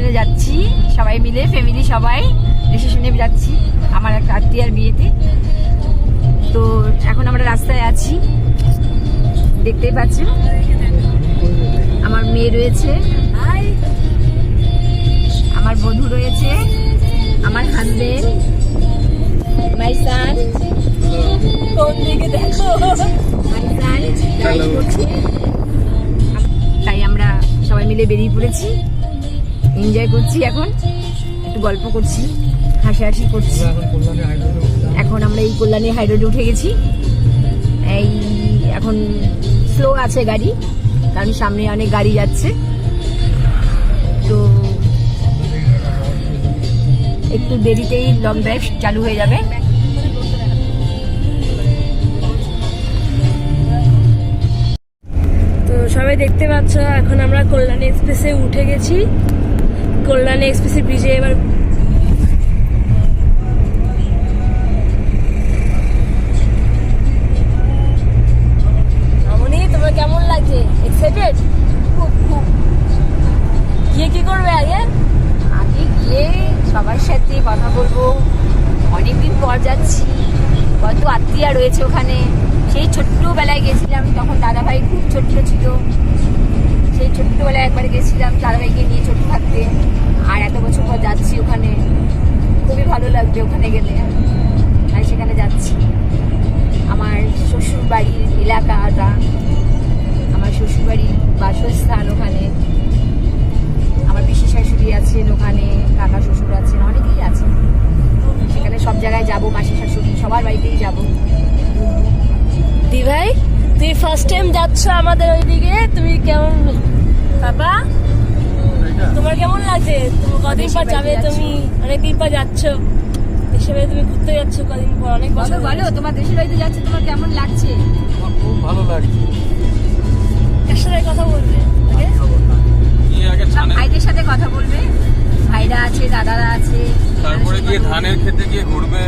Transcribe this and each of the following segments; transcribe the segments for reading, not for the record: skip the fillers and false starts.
রিসেপশনে যাচ্ছি সবাই মিলে, ফ্যামিলি সবাই রিসেপশনে যাচ্ছি আমার একটা আত্মীয়ার বিয়েতে। তো এখন আমরা রাস্তায় আছি, দেখতেই পাচ্ছেন। আমার মেয়ে রয়েছে, আমার বধূ রয়েছে, আমার হাজবেন্ড, মাই সান। কোন দিকে দেখো, মাই সান ড্রাইভ করছে। তাই আমরা সবাই মিলে বেরিয়ে পড়েছি, এনজয় করছি, এখন একটু গল্প করছি, হাসাহাসি করছি। এখন আমরা এই কল্যাণী হাই রোডে উঠে গেছি। এই এখন স্লো আছে গাড়ি, কারণ সামনে অনেক গাড়ি যাচ্ছে, তো একটু দেরিতেই লং ড্রাইভ চালু হয়ে যাবে। তো সবাই দেখতে পাচ্ছ এখন আমরা কল্যাণী এক্সপ্রেসে উঠে গেছি। কল্যাণী এক্সপ্রেসের ব্রিজে এবার মামনি, তোমার কেমন লাগছে? এক্সাইটেড? খুব খুব। গিয়ে কি করবে আগে? আগে গিয়ে সবার সাথে কথা বলবো, অনেকদিন পর যাচ্ছি, কত আত্মীয়া রয়েছে ওখানে। সেই ছোট্টবেলায় গেছিলাম, তখন দাদাভাই খুব ছোট্ট ছিল, সেই ছোট্টবেলায় একবার গেছিলাম দাদাভাইকে নিয়ে ছোট্ট থাকতে। আর এত বছর পর যাচ্ছি ওখানে, খুবই ভালো লাগবে ওখানে গেলে। আর সেখানে যাচ্ছি আমার শ্বশুর বাড়ির এলাকাটা, আমার শ্বশুর বাড়ির বাসস্থান ওখানে। আমার পিসি শাশুড়ি আছেন ওখানে, কাকা শ্বশুর আছেন, অনেকেই আছেন সেখানে। সব জায়গায় যাবো, মাসি শাশুড়ি সবার বাড়িতেই যাবো। দি ভাই, তুই ফার্স্ট টাইম যাচ্ছ আমাদের ওইদিকে, তুমি কেমন বাবা, তোমার কেমন লাগছে? তুমি কদিন পর যাবে, তুমি অনেকদিন পর যাচ্ছ দেশের বাড়ি, তুমি ঘুরতে যাচ্ছ কদিন পর, অনেক বছর। বলো তোমার দেশের বাড়িতে যাচ্ছে, তোমার কেমন লাগছে? খুব ভালো লাগছে। কার সাথে কথা বলবে? ভাইদের সাথে কথা বলবে, ভাইরা আছে, দাদারা আছে। তারপরে গিয়ে ধানের খেতে গিয়ে ঘুরবে,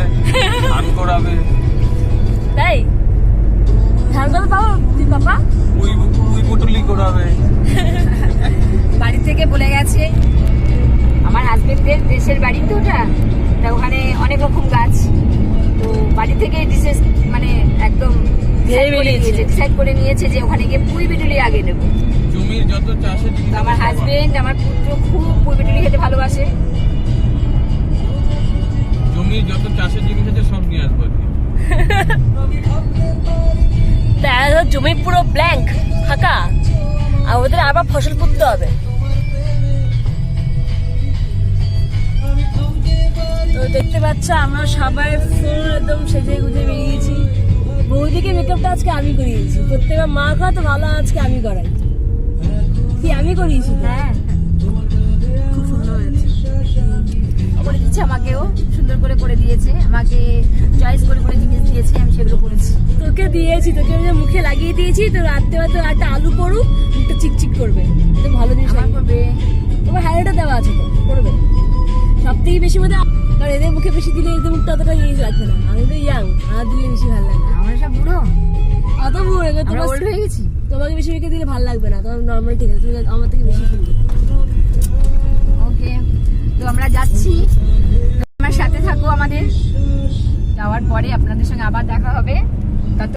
ধান করাবে। তাই ধান কত পাবো তুই বাবা? উই পুটুলি করাবে। বাড়ি থেকে বলে গেছে, আমার হাজবেন্ডের দেশের বাড়ি তো ওটা, তা ওখানে অনেক রকম গাছ, তো বাড়ি থেকে মানে একদম ডিসাইড করে নিয়েছে যে ওখানে গিয়ে পুঁই পিটুলি আগে নেবো। জমির যত চাষের জিনিস, আমার হাজবেন্ড, আমার পুত্র খুব পুঁই পিটুলি খেতে ভালোবাসে। জমির যত চাষের জিনিস আছে সব নিয়ে আসবো। জমি পুরো ব্ল্যাঙ্ক ফাঁকা, আর ওদের আবার ফসল পুঁততে হবে। তো দেখতে পাচ্ছ আমরা সবাই ফুল একদম সেজে গুজে বেরিয়েছি। বৌদিকে মেকআপটা আজকে আমি করিয়েছি, প্রত্যেকবার মা খাওয়া তো ভালো, আজকে আমি করাই। কি আমি করিয়েছি? হ্যাঁ, খুব সুন্দর হয়েছে, করে দিচ্ছে আমাকেও, সুন্দর করে করে দিয়েছে আমাকে, চয়েস করে করে জিনিস দিয়েছে, আমি সেগুলো করেছি। তোকে দিয়েছি, তোকে মুখে লাগিয়ে দিয়েছি, তো রাত্রে হয়তো একটা আলু পড়ুক, মুখটা চিকচিক করবে, তো ভালো জিনিস আমার করবে। তোমার হাইলাইটার দেওয়া আছে তো, করবে। সব থেকে বেশি মধ্যে, কারণ এদের মুখে বেশি দিলে এদের মুখটা অতটা ইয়ে লাগবে না। আমি তো ইয়াং, আমার দিলে বেশি ভালো লাগবে। আমরা সব বুড়ো, অত বুড়ো আমরা ওল্ড হয়ে গেছি। তোমাকে বেশি মেখে দিলে ভালো লাগবে না, তোমার নর্মাল ঠিক আছে, তুমি আমার থেকে বেশি সুন্দর। ওকে, তো আমরা যাচ্ছি, আমার সাথে থাকো। আমাদের যাওয়ার পরে আপনাদের সঙ্গে আবার দেখা হবে।